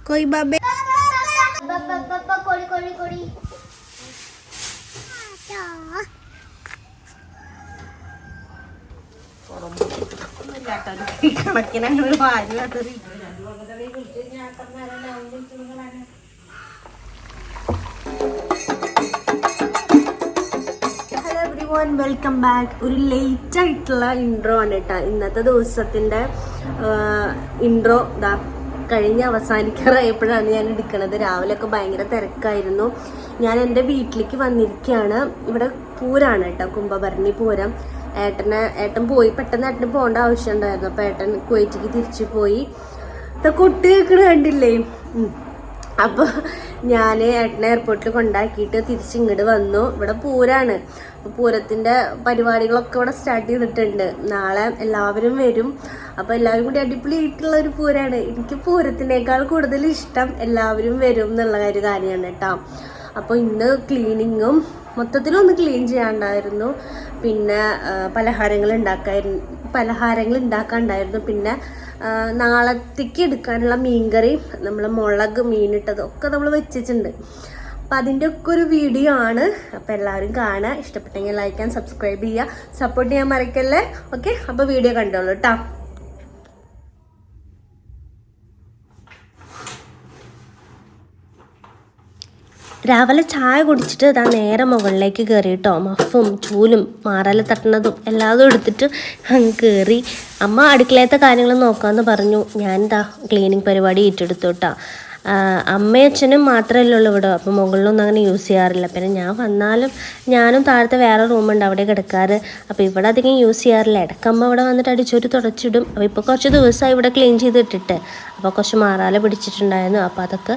कोई बाबे കണക്കിനൊരു വാരില്ലാത്തൊരു welcome back. ഒരു ലേറ്റ് ആയിട്ടുള്ള ഇൻട്രോ ആണ് കേട്ടോ ഇന്നത്തെ ദിവസത്തിന്റെ ഇൻട്രോ. ഇതാ കഴിഞ്ഞ അവസാനിക്കാറായപ്പോഴാണ് ഞാൻ എടുക്കണത്. രാവിലെയൊക്കെ ഭയങ്കര തിരക്കായിരുന്നു. ഞാൻ എൻ്റെ വീട്ടിലേക്ക് വന്നിരിക്കുകയാണ്. ഇവിടെ പൂരാണ് കേട്ടോ, കുംഭഭരണി പൂരം. ഏട്ടൻ പോയി, പെട്ടെന്ന് ഏട്ടന് പോകേണ്ട ആവശ്യം ഉണ്ടായിരുന്നു. അപ്പോൾ ഏട്ടൻ കുവൈറ്റിക്ക് തിരിച്ചു പോയി. കൊട്ടി വെക്കണ കണ്ടില്ലേ. അപ്പോൾ ഞാൻ ഏട്ടനെ എയർപോർട്ടിൽ കൊണ്ടാക്കിയിട്ട് തിരിച്ചിങ്ങോട്ട് വന്നു. ഇവിടെ പൂരാണ്. അപ്പോൾ പൂരത്തിൻ്റെ പരിപാടികളൊക്കെ ഇവിടെ സ്റ്റാർട്ട് ചെയ്തിട്ടുണ്ട്. നാളെ എല്ലാവരും വരും. അപ്പോൾ എല്ലാവരും കൂടി അടിപൊളിയായിട്ടുള്ള ഒരു പൂരാണ്. എനിക്ക് പൂരത്തിനേക്കാൾ കൂടുതൽ ഇഷ്ടം എല്ലാവരും വരും എന്നുള്ള ഒരു കാര്യമാണ് കേട്ടോ. അപ്പോൾ ഇന്ന് ക്ലീനിങ്ങും മൊത്തത്തിലൊന്ന് ക്ലീൻ ചെയ്യാണ്ടായിരുന്നു. പിന്നെ പലഹാരങ്ങൾ ഉണ്ടാക്കാനുണ്ടായിരുന്നു. പിന്നെ നാളത്തേക്ക് എടുക്കാനുള്ള മീൻകറി, നമ്മൾ മുളക് മീനിട്ടതൊക്കെ നമ്മൾ വെച്ചിട്ടുണ്ട്. അപ്പം അതിൻ്റെ ഒക്കെ ഒരു വീഡിയോ ആണ്. അപ്പോൾ എല്ലാവരും കാണുക. ഇഷ്ടപ്പെട്ടെങ്കിൽ ലൈക്ക് ആൻഡ് സബ്സ്ക്രൈബ് ചെയ്യുക, സപ്പോർട്ട് ചെയ്യാൻ മറക്കല്ലേ. ഓക്കെ, അപ്പോൾ വീഡിയോ കണ്ടോളൂ കേട്ടോ. രാവിലെ ചായ കുടിച്ചിട്ട് ഇതാ നേരെ മുകളിലേക്ക് കയറി കേട്ടോ. മഫും ചൂലും മാറാല തട്ടുന്നതും എല്ലാതും എടുത്തിട്ട് അങ്ങ് കയറി. അമ്മ അടുക്കളയത്തെ കാര്യങ്ങൾ നോക്കാമെന്ന് പറഞ്ഞു. ഞാൻ ഇതാ ക്ലീനിങ് പരിപാടി ഏറ്റെടുത്തു കേട്ടോ. അമ്മയും അച്ഛനും മാത്രമല്ലേ ഉള്ളൂ ഇവിടെ. അപ്പോൾ മുകളിലൊന്നും അങ്ങനെ യൂസ് ചെയ്യാറില്ല. പിന്നെ ഞാൻ വന്നാലും ഞാനും താഴത്തെ വേറെ റൂമുണ്ട്, അവിടെ കിടക്കാറ്. അപ്പോൾ ഇവിടെ അധികം യൂസ് ചെയ്യാറില്ല. ഇടയ്ക്കമ്മ ഇവിടെ വന്നിട്ട് അടിച്ചോരി തുടച്ചിടും. അപ്പോൾ ഇപ്പോൾ കുറച്ച് ദിവസമായി ഇവിടെ ക്ലീൻ ചെയ്തിട്ടിട്ട്. അപ്പോൾ കുറച്ച് മാറാല പിടിച്ചിട്ടുണ്ടായിരുന്നു. അപ്പോൾ അതൊക്കെ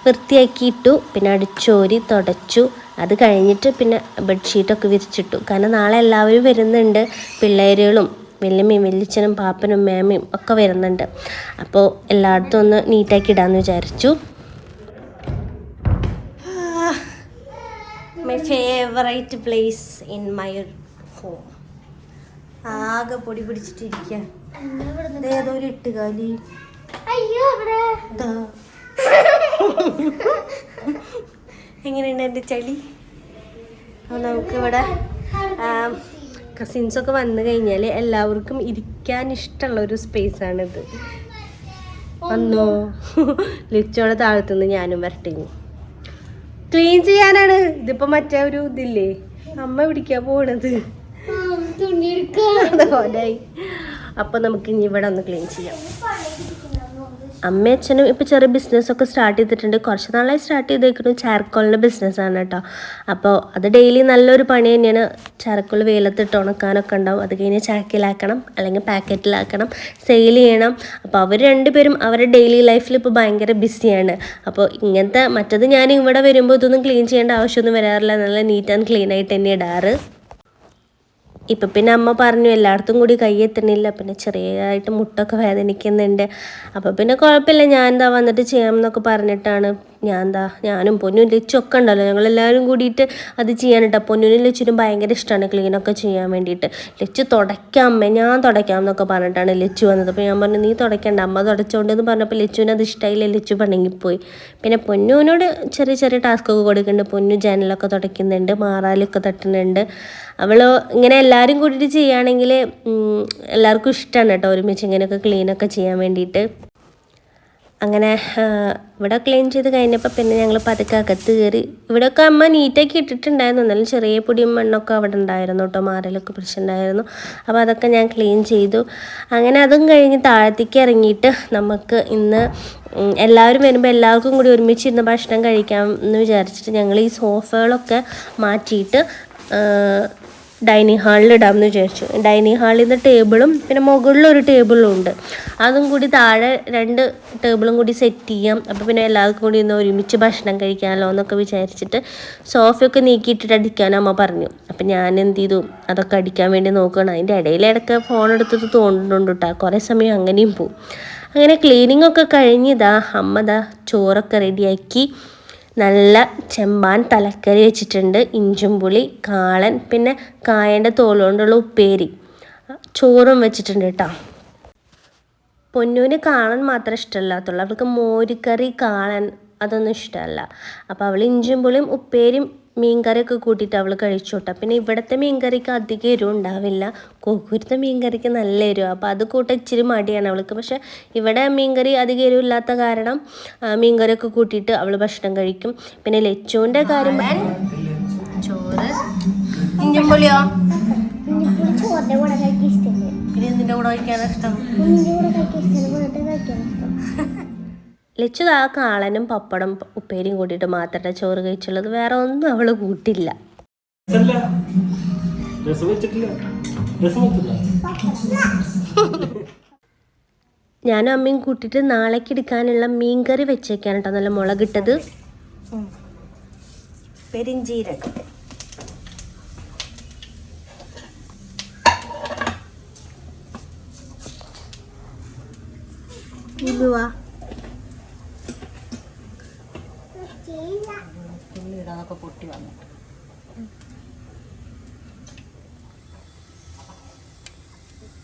വൃത്തിയാക്കിയിട്ടു. പിന്നെ അടിച്ചോരി തുടച്ചു. അത് കഴിഞ്ഞിട്ട് പിന്നെ ബെഡ്ഷീറ്റൊക്കെ വിരിച്ചിട്ടു. കാരണം നാളെ എല്ലാവരും വരുന്നുണ്ട്. പിള്ളേരുകളും വല്യമ്മയും വല്യച്ഛനും പാപ്പനും മേമയും ഒക്കെ വരുന്നുണ്ട്. അപ്പോൾ എല്ലായിടത്തും ഒന്ന് നീറ്റാക്കി ഇടാമെന്ന് വിചാരിച്ചു. My favourite place in my home. ആകെ പൊടി പിടിച്ചിട്ടിരിക്കുക. ഏതോ ഒരു എട്ടുകാലി. എങ്ങനെയുണ്ട് എൻ്റെ ചളി? അപ്പോൾ നമുക്കിവിടെ കസിൻസൊക്കെ വന്നു കഴിഞ്ഞാൽ എല്ലാവർക്കും ഇരിക്കാൻ ഇഷ്ടമുള്ളൊരു സ്പേസാണിത്. വന്നോ, ലിച്ചോടെ താഴത്തുനിന്ന് ഞാനും വരട്ടെ. ക്ലീൻ ചെയ്യാനാണ്. ഇതിപ്പോൾ മറ്റേ ഒരു ഇതില്ലേ, അമ്മ പിടിക്കാൻ പോണത് അതുപോലായി. അപ്പോൾ നമുക്ക് ഇനി ഇവിടെ ഒന്ന് ക്ലീൻ ചെയ്യാം. അമ്മയും അച്ഛനും ഇപ്പോൾ ചെറിയ ബിസിനസ്സൊക്കെ സ്റ്റാർട്ട് ചെയ്തിട്ടുണ്ട്. കുറച്ച് നാളായി സ്റ്റാർട്ട് ചെയ്തേക്കുന്നത് ചാർക്കോളിൻ്റെ ബിസിനസ്സാണ് കേട്ടോ. അപ്പോൾ അത് ഡെയിലി നല്ലൊരു പണി തന്നെയാണ്. ചാർക്കോൾ വെയിലത്തിട്ട് ഉണക്കാനൊക്കെ ഉണ്ടാവും. അത് കഴിഞ്ഞ് ചാക്കിലാക്കണം, അല്ലെങ്കിൽ പാക്കറ്റിലാക്കണം, സെയിൽ ചെയ്യണം. അപ്പോൾ അവർ രണ്ടുപേരും അവരുടെ ഡെയിലി ലൈഫിൽ ഇപ്പോൾ ഭയങ്കര ബിസിയാണ്. അപ്പോൾ ഇങ്ങനത്തെ മറ്റത് ഞാൻ ഇവിടെ വരുമ്പോൾ ഇതൊന്നും ക്ലീൻ ചെയ്യേണ്ട ആവശ്യമൊന്നും വരാറില്ല. നല്ല നീറ്റ് ആൻഡ് ക്ലീൻ ആയിട്ട് തന്നെ ഇടാറ്. ഇപ്പം പിന്നെ അമ്മ പറഞ്ഞു എല്ലായിടത്തും കൂടി കൈയെത്തണില്ല, പിന്നെ ചെറിയതായിട്ട് മുട്ടൊക്കെ വേദനിക്കുന്നുണ്ട്. അപ്പോൾ പിന്നെ കുഴപ്പമില്ല, ഞാൻ എന്താ വന്നിട്ട് ചെയ്യാമെന്നൊക്കെ പറഞ്ഞിട്ടാണ് ഞാനും പൊന്നും ലച്ചൊക്കെ ഉണ്ടല്ലോ, ഞങ്ങളെല്ലാവരും കൂടിയിട്ട് അത് ചെയ്യാനിട്ടാ. പൊന്നിനും ലച്ചിനും ഭയങ്കര ഇഷ്ടമാണ് ക്ലീനൊക്കെ ചെയ്യാൻ വേണ്ടിയിട്ട്. ലച്ച് തുടയ്ക്കാം അമ്മേ, ഞാൻ തുടയ്ക്കാം എന്നൊക്കെ പറഞ്ഞിട്ടാണ് ലച്ചു വന്നത്. അപ്പോൾ ഞാൻ പറഞ്ഞു നീ തുടയ്ക്കണ്ട, അമ്മ തുടച്ചോണ്ടെന്ന് പറഞ്ഞപ്പോൾ ലച്ചുവിന് അത് ഇഷ്ടമായില്ല. ലച്ചു പണങ്ങിപ്പോയി. പിന്നെ പൊന്നുവിനോട് ചെറിയ ചെറിയ ടാസ്കൊക്കെ കൊടുക്കുന്നുണ്ട്. പൊന്നു ജനലൊക്കെ തുടയ്ക്കുന്നുണ്ട്, മാറാലൊക്കെ തട്ടുന്നുണ്ട്. അവൾ ഇങ്ങനെ എല്ലാവരും കൂടിയിട്ട് ചെയ്യുകയാണെങ്കിൽ എല്ലാവർക്കും ഇഷ്ടമാണ് കേട്ടോ, ഒരുമിച്ച് ഇങ്ങനെയൊക്കെ ക്ലീനൊക്കെ ചെയ്യാൻ വേണ്ടിയിട്ട്. അങ്ങനെ ഇവിടെ ക്ലീൻ ചെയ്ത് കഴിഞ്ഞപ്പോൾ പിന്നെ ഞങ്ങൾ പതുക്കെ അകത്ത് കയറി. ഇവിടെയൊക്കെ അമ്മ നീറ്റാക്കി ഇട്ടിട്ടുണ്ടായിരുന്നു. എന്നാലും ചെറിയ പൊടിയും മണ്ണൊക്കെ അവിടെ ഉണ്ടായിരുന്നു കേട്ടോ, മാറലൊക്കെ പിടിച്ചിട്ടുണ്ടായിരുന്നു. അപ്പോൾ അതൊക്കെ ഞാൻ ക്ലീൻ ചെയ്തു. അങ്ങനെ അതും കഴിഞ്ഞ് താഴത്തേക്ക് ഇറങ്ങിയിട്ട് നമുക്ക് ഇന്ന് എല്ലാവരും വരുമ്പോൾ എല്ലാവർക്കും കൂടി ഒരുമിച്ചിരുന്ന് ഭക്ഷണം കഴിക്കാം എന്ന് വിചാരിച്ചിട്ട് ഞങ്ങൾ ഈ സോഫകളൊക്കെ മാറ്റിയിട്ട് ഡൈനിങ് ഹാളിൽ ഇടാമെന്ന് വിചാരിച്ചു. ഡൈനിങ് ഹാളിൽ നിന്ന് ടേബിളും പിന്നെ മുകളിലൊരു ടേബിളും ഉണ്ട്. അതും കൂടി താഴെ 2 ടേബിളും കൂടി സെറ്റ് ചെയ്യാം. അപ്പോൾ പിന്നെ എല്ലാവർക്കും കൂടി ഇന്ന് ഒരുമിച്ച് ഭക്ഷണം കഴിക്കാമല്ലോ എന്നൊക്കെ വിചാരിച്ചിട്ട് സോഫയൊക്കെ നീക്കിയിട്ടിട്ട് അടിക്കാനും അമ്മ പറഞ്ഞു. അപ്പം ഞാൻ എന്ത് ചെയ്തു, അതൊക്കെ അടിക്കാൻ വേണ്ടി നോക്കുകയാണ്. അതിൻ്റെ ഇടയിൽ ഇടയ്ക്ക് ഫോൺ എടുത്തിട്ട് തോന്നുന്നുണ്ട് കേട്ടോ, കുറേ സമയം അങ്ങനെയും പോവും. അങ്ങനെ ക്ലീനിങ് ഒക്കെ കഴിഞ്ഞിതാ അമ്മ ചോറൊക്കെ റെഡിയാക്കി നല്ല ചെമ്പാൻ തലക്കറി വെച്ചിട്ടുണ്ട്. ഇഞ്ചും പുളി, കാളൻ, പിന്നെ കായൻ്റെ തോലുകൊണ്ടുള്ള ഉപ്പേരി, ചോറും വെച്ചിട്ടുണ്ട് കേട്ടോ. പൊന്നൂന് കാളൻ മാത്രമേ ഇഷ്ടമല്ലാത്തുള്ളൂ. അവൾക്ക് മോരുകറി, കാളൻ അതൊന്നും ഇഷ്ടമല്ല. അപ്പോൾ അവൾ ഇഞ്ചും പുളിയും ഉപ്പേരും മീൻകറിയൊക്കെ കൂട്ടിയിട്ട് അവൾ കഴിച്ചു കൂട്ടാ. പിന്നെ ഇവിടുത്തെ മീൻകറിക്ക് അധികം എരിവ് ഉണ്ടാവില്ല. കോക്കൂരത്തെ മീൻകറിക്ക് നല്ല എരിവ്, അപ്പോൾ അത് കൂട്ടാൻ ഇച്ചിരി മടിയാണ് അവൾക്ക്. പക്ഷേ ഇവിടെ മീൻകറി അധികം എരിവില്ലാത്ത കാരണം മീൻകറിയൊക്കെ കൂട്ടിയിട്ട് അവൾ ഭക്ഷണം കഴിക്കും. പിന്നെ ലച്ചുവിൻ്റെ കാര്യം, ചോറ് ഇഞ്ചും പുളിയോ പിന്നെ എന്തിൻ്റെ കൂടെ കഴിക്കാനാണ് ഇഷ്ടം? ലച്ചു ആ കാളനും പപ്പടം ഉപ്പേരിയും കൂട്ടിയിട്ട് മാത്രമേ ചോറ് കഴിച്ചുള്ളത്, വേറെ ഒന്നും അവൾ കൂട്ടില്ല. ഞാനും അമ്മയും കൂട്ടിയിട്ട് നാളേക്ക് എടുക്കാനുള്ള മീൻകറി വെച്ചേക്കാണ് കേട്ടോ. നല്ല മുളകിട്ടത്, പെരിഞ്ചീരകം, ഉലുവ, ഇടാതൊക്കെ പൊട്ടി വന്നിട്ട്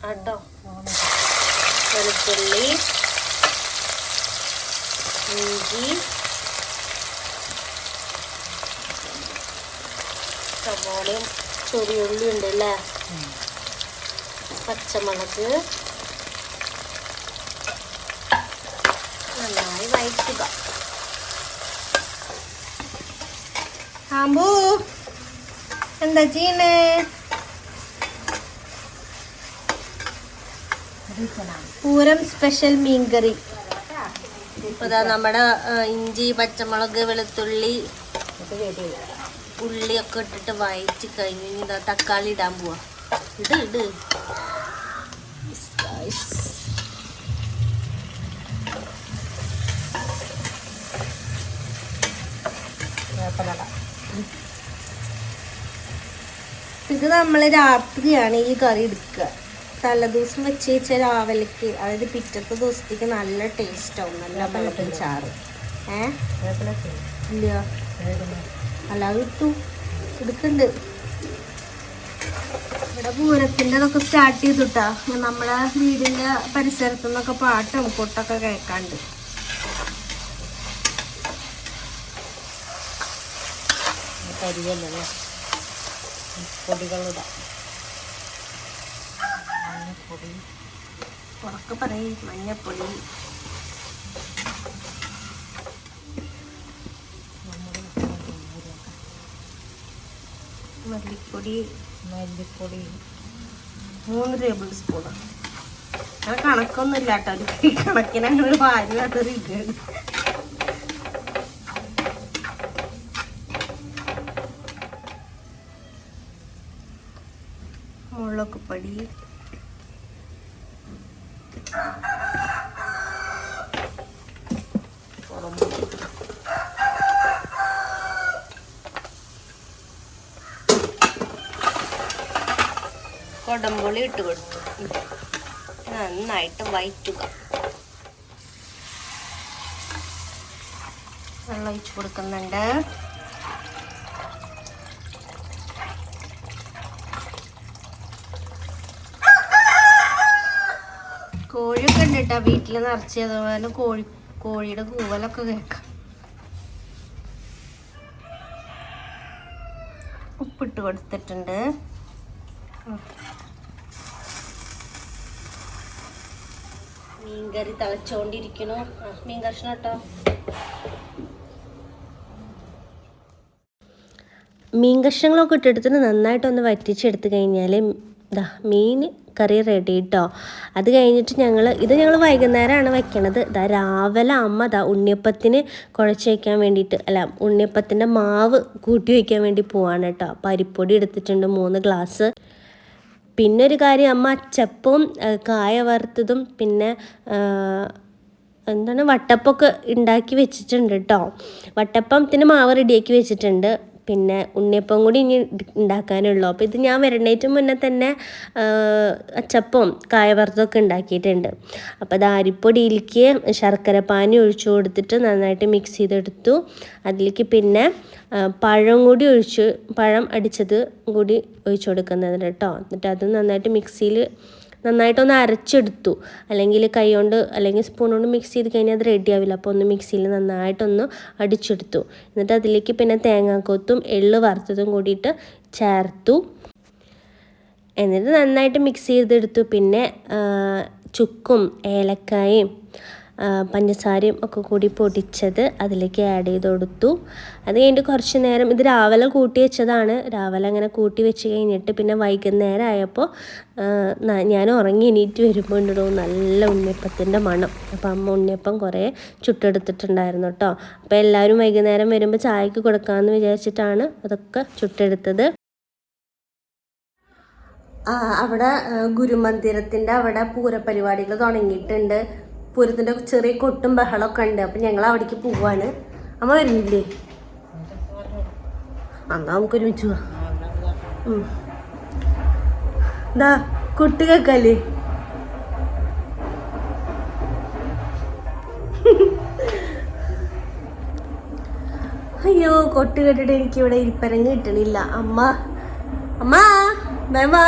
കേട്ടോ. വെളുത്തുള്ളി, ഇഞ്ചി, സവാളയും ചെറിയുള്ളി ഉണ്ട് അല്ലേ, പച്ചമുളക് നന്നായി വഴറ്റുക. ആമ്പൂ എന്താ ചെയ്യണേ? പൂരം സ്പെഷ്യൽ മീൻകറി. ഇതാ നമ്മുടെ ഇഞ്ചി, പച്ചമുളക്, വെളുത്തുള്ളി, ഉള്ളിയൊക്കെ ഇട്ടിട്ട് വഴറ്റി കഴിഞ്ഞ് ഇതാ തക്കാളി ഇടാൻ പോവാ. ഇട് ഇത് നമ്മൾ രാത്രിയാണ് ഈ കറി എടുക്കുക. തലേദിവസം വെച്ച് വെച്ചാൽ രാവിലേക്ക്, അതായത് പിറ്റത്തെ ദിവസത്തേക്ക് നല്ല ടേസ്റ്റ് ആവും. നല്ല വെള്ളത്തിൽ ചാറ് ഇല്ല അല്ലാതെ എടുക്കുന്നുണ്ട്. ഇവിടെ പൂരത്തിൻ്റെ അതൊക്കെ സ്റ്റാർട്ട് ചെയ്തിട്ടാ. നമ്മളെ വീടിൻ്റെ പരിസരത്തു നിന്നൊക്കെ പാട്ടും കൊട്ടൊക്കെ കേൾക്കാണ്ട്. കരിയല്ലേ പൊടികളിടാം. മഞ്ഞപ്പൊടി ഉറക്കെ പറയും, മഞ്ഞപ്പൊടി, മല്ലിപ്പൊടി 3 ടേബിൾ സ്പൂൺ. അങ്ങനെ കണക്കൊന്നും ഇല്ല കേട്ടോ, ഒരു കണക്കിന് അങ്ങനെ വാരി അതൊരു ഇതാണ്. മുളക് പൊടി, കൊടംപുളി ഇട്ട് കൊടുത്തു. നന്നായിട്ട് വഴറ്റുക. വെള്ളം ഒഴിച്ച് കൊടുക്കുന്നുണ്ട്. കോഴിയൊക്കെ ഉണ്ട് കേട്ടോ വീട്ടിൽ നിറച്ച്. അതുപോലെ കോഴിയുടെ കൂവലൊക്കെ കേൾക്കാം. ഉപ്പിട്ട് കൊടുത്തിട്ടുണ്ട്. മീൻകറി തിളച്ചോണ്ടിരിക്കണു. മീൻ കഷ്ണം കേട്ടോ. മീൻ കഷ്ണങ്ങളൊക്കെ ഇട്ടെടുത്തിട്ട് നന്നായിട്ടൊന്ന് വറ്റിച്ചെടുത്ത് കഴിഞ്ഞാൽ ഇതാ മീൻ കറി റെഡി കേട്ടോ. അത് കഴിഞ്ഞിട്ട് ഞങ്ങൾ വൈകുന്നേരമാണ് വെക്കണത്. ഇതാ രാവിലെ അമ്മ ഉണ്ണിയപ്പത്തിന് കുഴച്ച് വയ്ക്കാൻ വേണ്ടിയിട്ട്, ഉണ്ണിയപ്പത്തിൻ്റെ മാവ് കൂട്ടി വയ്ക്കാൻ വേണ്ടി പോവാണ് കേട്ടോ. പരിപ്പൊടി എടുത്തിട്ടുണ്ട് 3 ഗ്ലാസ്. പിന്നെ ഒരു കാര്യം, അമ്മ അച്ചപ്പവും കായ വറുത്തതും പിന്നെ വട്ടപ്പമൊക്കെ ഉണ്ടാക്കി വെച്ചിട്ടുണ്ട് കേട്ടോ. വട്ടപ്പത്തിന് മാവ് റെഡിയാക്കി വെച്ചിട്ടുണ്ട്. പിന്നെ ഉണ്ണിയപ്പം കൂടി ഇനി ഉണ്ടാക്കാനുള്ളൂ. അപ്പോൾ ഇത് ഞാൻ വരണേറ്റ് മുന്നേ തന്നെ അച്ചപ്പവും കായ വറുത്തതൊക്കെ ഉണ്ടാക്കിയിട്ടുണ്ട്. അപ്പോൾ അത് അരിപ്പൊടിയിലേക്ക് ശർക്കര പാനി ഒഴിച്ചു കൊടുത്തിട്ട് നന്നായിട്ട് മിക്സ് ചെയ്തെടുത്തു. അതിലേക്ക് പിന്നെ പഴം അടിച്ചത് കൂടി ഒഴിച്ചു കൊടുക്കുന്നത് കേട്ടോ. എന്നിട്ട് അത് നന്നായിട്ട് മിക്സിയിൽ നന്നായിട്ടൊന്ന് അരച്ചെടുത്തു. അല്ലെങ്കിൽ കൈ കൊണ്ട് അല്ലെങ്കിൽ സ്പൂൺ കൊണ്ട് മിക്സ് ചെയ്ത് കഴിഞ്ഞാൽ അത് റെഡി ആവില്ല. അപ്പോൾ ഒന്ന് മിക്സിയിൽ നന്നായിട്ടൊന്ന് അടിച്ചെടുത്തു. എന്നിട്ട് അതിലേക്ക് പിന്നെ തേങ്ങാക്കൊത്തും എള്ള് വറുത്തതും കൂടിയിട്ട് ചേർത്തു. എന്നിട്ട് നന്നായിട്ട് മിക്സ് ചെയ്തെടുത്തു. പിന്നെ ചുക്കും ഏലക്കായും പഞ്ചസാരയും ഒക്കെ കൂടി പൊടിച്ചത് അതിലേക്ക് ആഡ് ചെയ്ത് കൊടുത്തു. അത് കഴിഞ്ഞിട്ട് കുറച്ച് നേരം, ഇത് രാവിലെ കൂട്ടി വെച്ചതാണ്. രാവിലെ അങ്ങനെ കൂട്ടി വെച്ച് കഴിഞ്ഞിട്ട് പിന്നെ വൈകുന്നേരം ആയപ്പോൾ ഞാൻ ഉറങ്ങി എണീറ്റ് വരുമ്പോൾ ഉണ്ടിടും നല്ല ഉണ്ണിയപ്പത്തിൻ്റെ മണം. അപ്പോൾ അമ്മ ഉണ്ണിയപ്പം കുറേ ചുട്ടെടുത്തിട്ടുണ്ടായിരുന്നു കേട്ടോ. അപ്പോൾ എല്ലാവരും വൈകുന്നേരം വരുമ്പോൾ ചായക്ക് കൊടുക്കാമെന്ന് വിചാരിച്ചിട്ടാണ് അതൊക്കെ ചുട്ടെടുത്തത്. അവിടെ ഗുരുമന്ദിരത്തിൻ്റെ അവിടെ പൂരപരിപാടികൾ തുടങ്ങിയിട്ടുണ്ട്. പൂരത്തിൻ്റെ ചെറിയ കൊട്ടും ബഹളമൊക്കെ ഉണ്ട്. അപ്പം ഞങ്ങൾ അവിടേക്ക് പോവാണ്. അമ്മ വരുന്നില്ലേ? എന്നാ നമുക്ക് ഒരുമിച്ച് പോവാം. എന്താ കുട്ടി കേക്കല്ലേ? അയ്യോ, കൊട്ട് കേട്ടിട്ട് എനിക്കിവിടെ ഇരിപ്പരങ്ങ് കിട്ടണില്ല. അമ്മ അമ്മ വേവാ.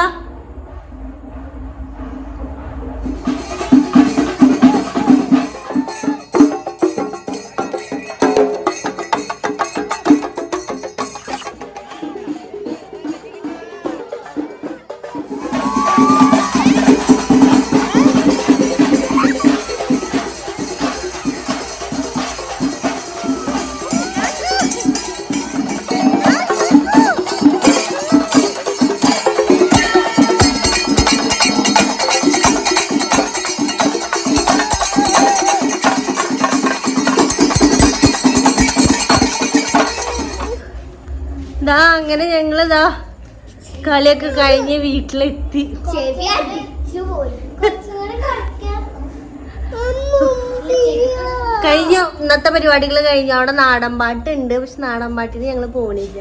അങ്ങനെ ഞങ്ങളിതാ കളിയൊക്കെ കഴിഞ്ഞ് വീട്ടിലെത്തി. കഴിഞ്ഞു, ഇന്നത്തെ പരിപാടികൾ കഴിഞ്ഞു. അവിടെ നാടൻ പാട്ടുണ്ട്. പക്ഷെ നാടൻ പാട്ടിന് ഞങ്ങൾ പോണില്ല.